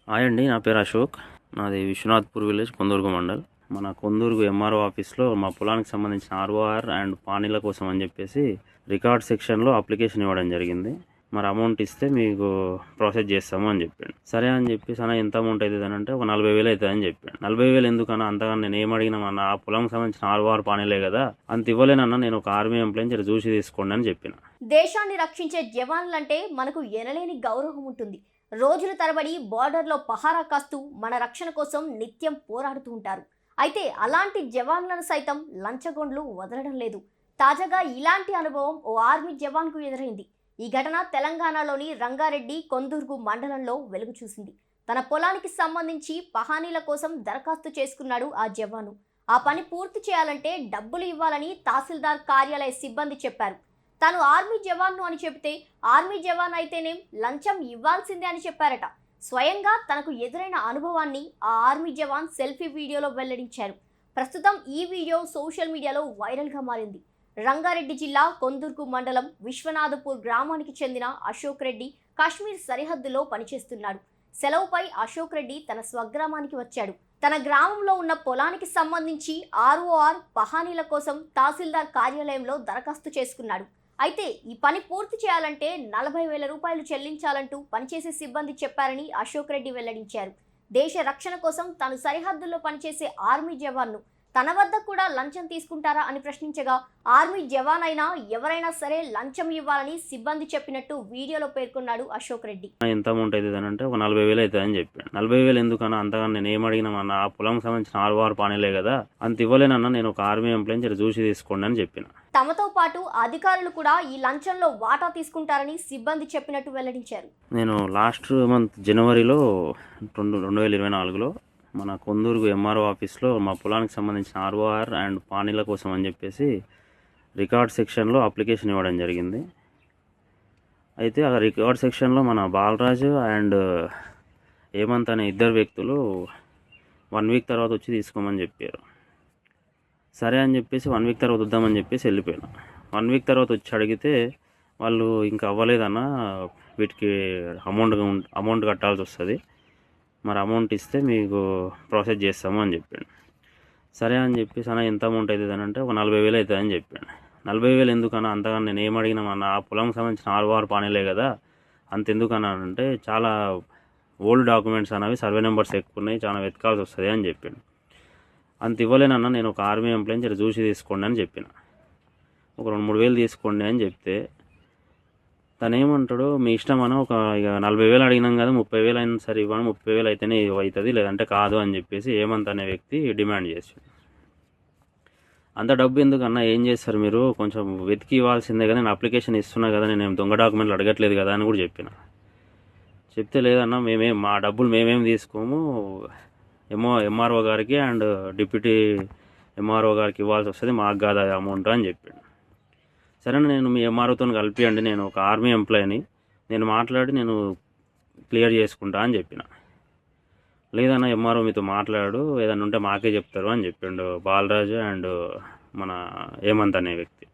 Hi అండి, నా పేరు అశోక్. నాది విశ్వనాథ్పూర్ విలేజ్, కొందూరుగు మండల్. మన కొందూరుగు ఎంఆర్ఓ ఆఫీస్లో మా పొలానికి సంబంధించిన ఆర్ఓఆర్ అండ్ పానీల కోసం అని చెప్పేసి రికార్డ్ సెక్షన్లో అప్లికేషన్ ఇవ్వడం జరిగింది. మరి అమౌంట్ ఇస్తే మీకు ప్రాసెస్ చేస్తాము అని చెప్పాడు. సరే అని చెప్పేసి అన్న ఎంత అమౌంట్ అవుతుంది అని అంటే, ఒక 40,000 అవుతుంది అని చెప్పాడు. 40,000 ఎందుకన్నా, అంతగా నేను ఏం అడిగినా అన్న, ఆ పొలంకి సంబంధించిన ఆర్ఓఆర్ పానీలే కదా, అంత ఇవ్వలేనన్నా, నేను ఒక ఆర్మీ ఎంప్లాయీని జర చూసి తీసుకోండి అని చెప్పిన. దేశాన్ని రక్షించే జవాన్లంటే మనకు ఎనలేని గౌరవం ఉంటుంది. రోజుల తరబడి బార్డర్లో పహారా కాస్తూ మన రక్షణ కోసం నిత్యం పోరాడుతూ ఉంటారు. అయితే అలాంటి జవాన్లను సైతం లంచగొండ్లు వదలడం లేదు. తాజాగా ఇలాంటి అనుభవం ఓ ఆర్మీ జవాన్కు ఎదురైంది. ఈ ఘటన తెలంగాణలోని రంగారెడ్డి కొందూర్గు మండలంలో వెలుగు చూసింది. తన పొలానికి సంబంధించి పహానీల కోసం దరఖాస్తు చేసుకున్నాడు ఆ జవాను. ఆ పని పూర్తి చేయాలంటే డబ్బులు ఇవ్వాలని తహసీల్దార్ కార్యాలయ సిబ్బంది చెప్పారు. తాను ఆర్మీ జవాన్ను అని చెబితే, ఆర్మీ జవాన్ అయితేనేం లంచం ఇవ్వాల్సిందే అని చెప్పారట. స్వయంగా తనకు ఎదురైన అనుభవాన్ని ఆ ఆర్మీ జవాన్ సెల్ఫీ వీడియోలో వెల్లడించారు. ప్రస్తుతం ఈ వీడియో సోషల్ మీడియాలో వైరల్గా మారింది. రంగారెడ్డి జిల్లా కొందూర్గు మండలం విశ్వనాథపూర్ గ్రామానికి చెందిన అశోక్ రెడ్డి కాశ్మీర్ సరిహద్దులో పనిచేస్తున్నాడు. సెలవుపై అశోక్ రెడ్డి తన స్వగ్రామానికి వచ్చాడు. తన గ్రామంలో ఉన్న పొలానికి సంబంధించి ఆర్ఓఆర్ పహానీల కోసం తహసీల్దార్ కార్యాలయంలో దరఖాస్తు చేసుకున్నాడు. అయితే ఈ పని పూర్తి చేయాలంటే 40,000 రూపాయలు చెల్లించాలంటూ పనిచేసే సిబ్బంది చెప్పారని అశోక్ రెడ్డి వెల్లడించారు. దేశ రక్షణ కోసం తాను సరిహద్దుల్లో పనిచేసే ఆర్మీ జవాన్ను, తన వద్ద కూడా లంచం తీసుకుంటారా అని ప్రశ్నించగా, ఆర్మీ జవాన్ అయినా ఎవరైనా సరే లంచం ఇవ్వాలని సిబ్బంది చెప్పినట్టు వీడియోలో పేర్కొన్నాడు అశోక్ రెడ్డి. ఎంత అమౌంట్ అవుతుంది అని అంటే, ఒక 40,000 అవుతుంది అని చెప్పాడు. 40,000 ఎందుకన్నా, అంతగా నేను ఏం అడిగినా అన్న, ఆ పొలంకి సంబంధించిన ఆర్ఓఆర్ పానీలే కదా, అంత ఇవ్వలేనన్నా, నేను ఒక ఆర్మీ ఎంప్లాయీని జర చూసి తీసుకోండి అని చెప్పిన. తమతో పాటు అధికారులు కూడా ఈ లంచంలో వాటా తీసుకుంటారని సిబ్బంది చెప్పినట్టు వెల్లడించారు. నేను లాస్ట్ మంత్ జనవరిలో 2024లో మన కొందూరుగు ఎంఆర్ఓ ఆఫీస్లో మా పొలానికి సంబంధించిన ఆర్ఓఆర్ అండ్ పానీల కోసం అని చెప్పేసి రికార్డ్ సెక్షన్లో అప్లికేషన్ ఇవ్వడం జరిగింది. అయితే ఆ రికార్డ్ సెక్షన్లో మన బాలరాజు అండ్ హేమంత్ అనే ఇద్దరు వ్యక్తులు 1 వీక్ తర్వాత వచ్చి తీసుకోమని చెప్పారు. సరే అని చెప్పేసి 1 వీక్ తర్వాత వద్దామని చెప్పేసి వెళ్ళిపోయాను. 1 వీక్ తర్వాత వచ్చి అడిగితే, వాళ్ళు ఇంకా అవ్వలేదన్నా, వీటికి అమౌంట్ కట్టాల్సి వస్తుంది, మరి అమౌంట్ ఇస్తే మీకు ప్రాసెస్ చేస్తాము అని చెప్పాడు. సరే అని చెప్పేసి అన్న ఎంత అమౌంట్ అవుతుంది అని అంటే, ఒక 40,000 అవుతుంది అని చెప్పాడు. 40,000 ఎందుకన్నా, అంతగా నేను ఏం అడిగినా అన్న, ఆ పొలంకి సంబంధించిన ఆర్ఓఆర్ పానీలే కదా, అంత ఎందుకన్నా అంటే, చాలా ఓల్డ్ డాక్యుమెంట్స్ అనేవి, సర్వే నెంబర్స్ ఎక్కువ ఉన్నాయి, చాలా వెతకాల్సి వస్తుంది అని చెప్పాడు. అంత ఇవ్వలేనన్నా, నేను ఒక ఆర్మీ ఎంప్లాయీని జర చూసి తీసుకోండి అని చెప్పిన. ఒక 2-3 వేలు తీసుకోండి అని చెప్తే, తను ఏమంటాడు, మీ ఇష్టం అన్న, ఒక ఇక 40,000 అడిగినాం కదా, 30,000 అయినా సరే ఇవ్వను, 30,000 అయితేనే అవుతుంది, లేదంటే కాదు అని చెప్పేసి హేమంత్ అనే వ్యక్తి డిమాండ్ చేశాడు. అంత డబ్బు ఎందుకన్నా, ఏం చేస్తారు మీరు, కొంచెం వెతికి ఇవ్వాల్సిందే కదా, నేను అప్లికేషన్ ఇస్తున్నా కదా, నేను దొంగ డాక్యుమెంట్లు అడగట్లేదు కదా అని కూడా చెప్పిన. చెప్తే, లేదన్నా మా డబ్బులు మేమేం తీసుకోము, ఎంఆర్ఓ గారికి అండ్ డిప్యూటీ ఎంఆర్ఓ గారికి ఇవ్వాల్సి వస్తుంది, మాకు కాదు అమౌంట్ అని చెప్పాడు. సరే, నేను మీ ఎంఆర్ఓతో కలిపియండి, నేను ఒక ఆర్మీ ఎంప్లాయీని, నేను మాట్లాడి నేను క్లియర్ చేసుకుంటా అని చెప్పిన. లేదన్నా, ఎంఆర్ఓ మీతో మాట్లాడు, ఏదన్నా ఉంటే మాకే చెప్తారు అని చెప్పిండు బాలరాజు అండ్ మన హేమంత్ అనే వ్యక్తి.